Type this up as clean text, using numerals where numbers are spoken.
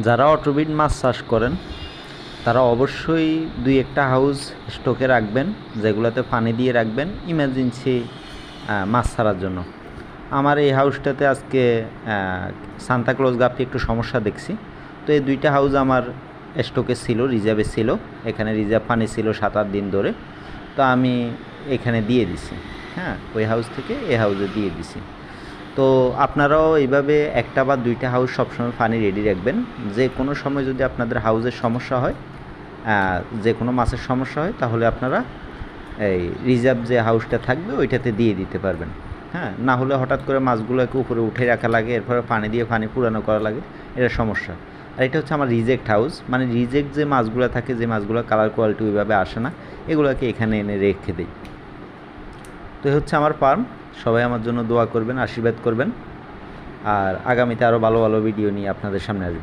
যারা অটোবিট মাছ চাষ করেন তারা অবশ্যই দুই একটা হাউস স্টকে রাখবেন, যেগুলোতে পানি দিয়ে রাখবেন ইমার্জেন্সি মাছ ছাড়ার জন্য। আমার এই হাউসটাতে আজকে সান্তাক্লজ গাপি একটু সমস্যা দেখছি, তো এই দুইটা হাউস আমার স্টকে ছিল, রিজার্ভে ছিল, এখানে রিজার্ভ পানি ছিল 7-8 দিন ধরে, তো আমি এখানে দিয়ে দিছি। হ্যাঁ, ওই হাউস থেকে এই হাউসে দিয়ে দিছি। তো আপনারাও এইভাবে একটা বা দুইটা হাউস সবসময় পানি রেডি রাখবেন। যে কোনো সময় যদি আপনাদের হাউসের সমস্যা হয়, যে কোনো মাছের সমস্যা হয়, তাহলে আপনারা এই রিজার্ভ যে হাউসটা থাকবে ওইটাতে দিয়ে দিতে পারবেন। হ্যাঁ, না হলে হঠাৎ করে মাছগুলোকে উপরে উঠে রাখা লাগে, এরপরে পানি দিয়ে পানি পুরানো করা লাগে, এটা সমস্যা। আর এটা হচ্ছে আমার রিজেক্ট হাউস, মানে রিজেক্ট যে মাছগুলো থাকে, যে মাছগুলো কালার কোয়ালিটি ওইভাবে আসে না, এগুলোকে এখানে এনে রেখে দিই। তো এই হচ্ছে আমার ফার্ম। সবাই আমার জন্য দোয়া করবেন, আশীর্বাদ করবেন, আর আগামীতে আরও ভালো ভালো ভিডিও নিয়ে আপনাদের সামনে আসবো।